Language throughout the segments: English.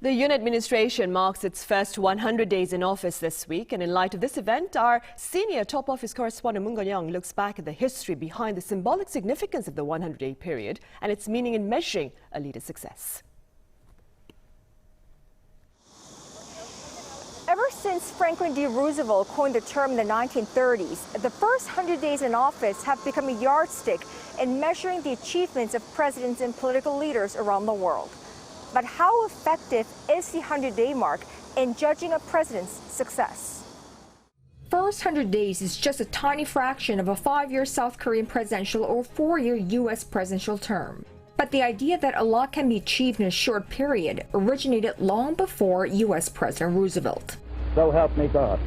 The Yoon administration marks its first 100 days in office this week, and in light of this event, our senior top office correspondent Connyoung looks back at the history behind the symbolic significance of the 100-day period and its meaning in measuring a leader's success. Ever since Franklin D. Roosevelt coined the term in the 1930s, the first 100 days in office have become a yardstick in measuring the achievements of presidents and political leaders around the world. But how effective is the 100-day mark in judging a president's success? First 100 days is just a tiny fraction of a 5-year South Korean presidential or 4-year U.S. presidential term. But the idea that a lot can be achieved in a short period originated long before U.S. President Roosevelt. So help me God.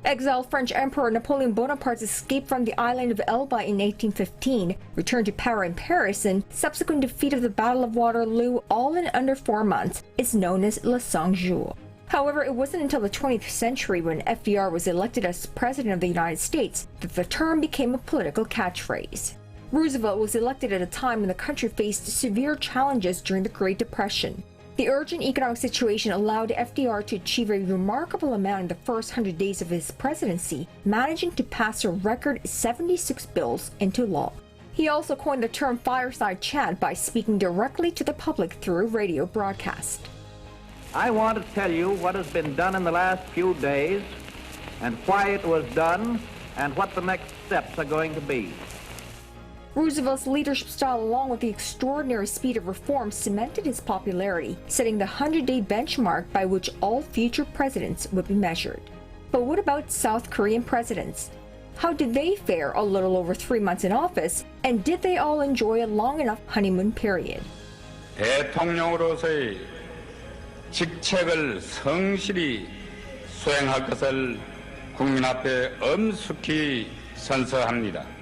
Exiled French Emperor Napoleon Bonaparte's escape from the island of Elba in 1815, return to power in Paris, and subsequent defeat of the Battle of Waterloo, all in under 4 months, is known as Le 100 Jours. However, it wasn't until the 20th century, when FDR was elected as President of the United States, that the term became a political catchphrase. Roosevelt was elected at a time when the country faced severe challenges during the Great Depression. The urgent economic situation allowed FDR to achieve a remarkable amount in the first 100 days of his presidency, managing to pass a record 76 bills into law. He also coined the term fireside chat by speaking directly to the public through a radio broadcast. I want to tell you what has been done in the last few days and why it was done and what the next steps are going to be. Roosevelt's leadership style, along with the extraordinary speed of reform, cemented his popularity, setting the 100-day benchmark by which all future presidents would be measured. But what about South Korean presidents? How did they fare a little over 3 months in office, and did they all enjoy a long enough honeymoon period? 대통령으로서의 직책을 성실히 수행할 것을 국민 앞에 엄숙히 선서합니다.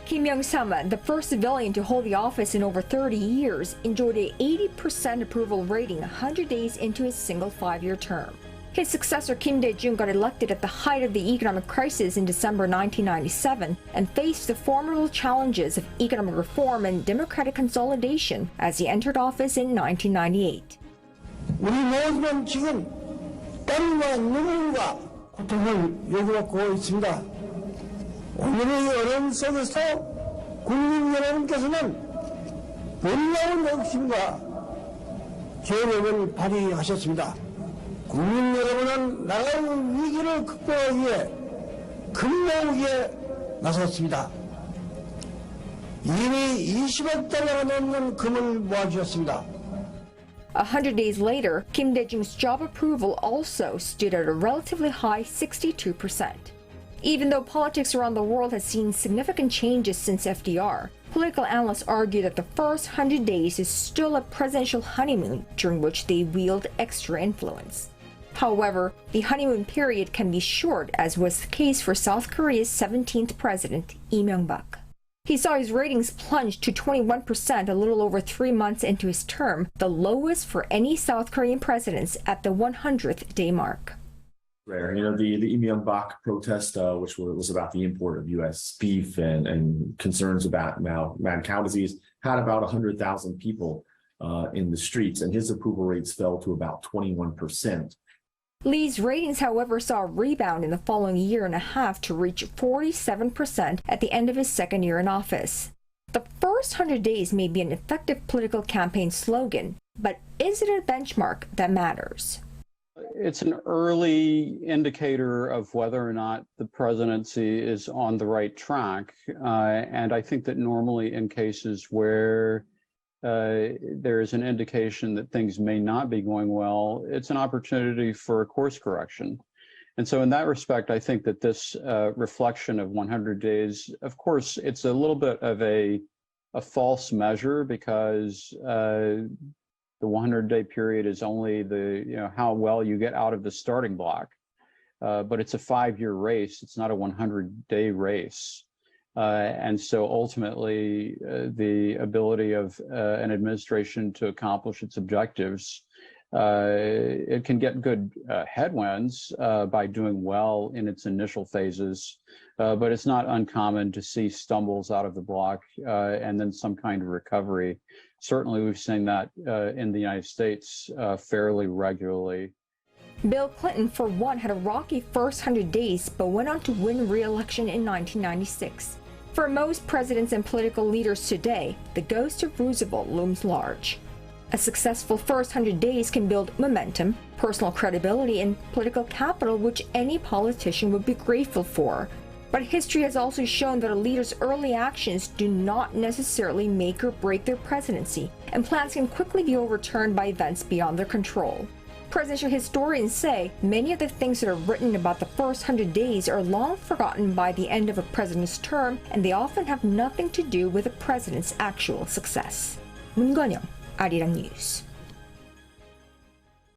Kim Young-sama, the first civilian to hold the office in over 30 years, enjoyed an 80% approval rating 100 days into his single 5-year term. His successor Kim Dae-jung got elected at the height of the economic crisis in December 1997 and faced the formidable challenges of economic reform and democratic consolidation as he entered office in 1998. 우리 모두는 지금 땀과 눈물과 고통을 요구하고 있습니다. 오늘의 어려움 속에서 국민 여러분께서는 놀라운 욕심과 계획을 발휘하셨습니다. 국민 여러분은 나라의 위기를 극복하기 위해 금모으기에 나섰습니다. 이미 20억 달러가 넘는 금을 모아주셨습니다. 100 days later, Kim Dae-jung's job approval also stood at a relatively high 62%. Even though politics around the world has seen significant changes since FDR, political analysts argue that the first 100 days is still a presidential honeymoon during which they wield extra influence. However, the honeymoon period can be short, as was the case for South Korea's 17th president, Lee Myung-bak. He saw his ratings plunge to 21% a little over 3 months into his term, the lowest for any South Korean presidents at the 100th day mark. Rare. You know, the Lee Myung-bak protest, which was about the import of U.S. beef and concerns about mad cow disease, had about 100,000 people in the streets, and his approval rates fell to about 21%. Lee's ratings, however, saw a rebound in the following year and a half to reach 47% at the end of his second year in office. The first 100 days may be an effective political campaign slogan, but is it a benchmark that matters? It's an early indicator of whether or not the presidency is on the right track. And I think that normally in cases where there is an indication that things may not be going well, it's an opportunity for a course correction. And so in that respect, I think that this reflection of 100 days, of course, it's a little bit of a false measure, because the 100-day period is only how well you get out of the starting block. But it's a 5-year race. It's not a 100-day race. And so ultimately, the ability of an administration to accomplish its objectives It can get good headwinds by doing well in its initial phases, but it's not uncommon to see stumbles out of the block and then some kind of recovery. Certainly, we've seen that in the United States fairly regularly. Bill Clinton, for one, had a rocky first 100 days, but went on to win re-election in 1996. For most presidents and political leaders today, the ghost of Roosevelt looms large. A successful first 100 days can build momentum, personal credibility, and political capital which any politician would be grateful for. But history has also shown that a leader's early actions do not necessarily make or break their presidency, and plans can quickly be overturned by events beyond their control. Presidential historians say many of the things that are written about the first 100 days are long forgotten by the end of a president's term, and they often have nothing to do with a president's actual success. Connyoung, Arirang News.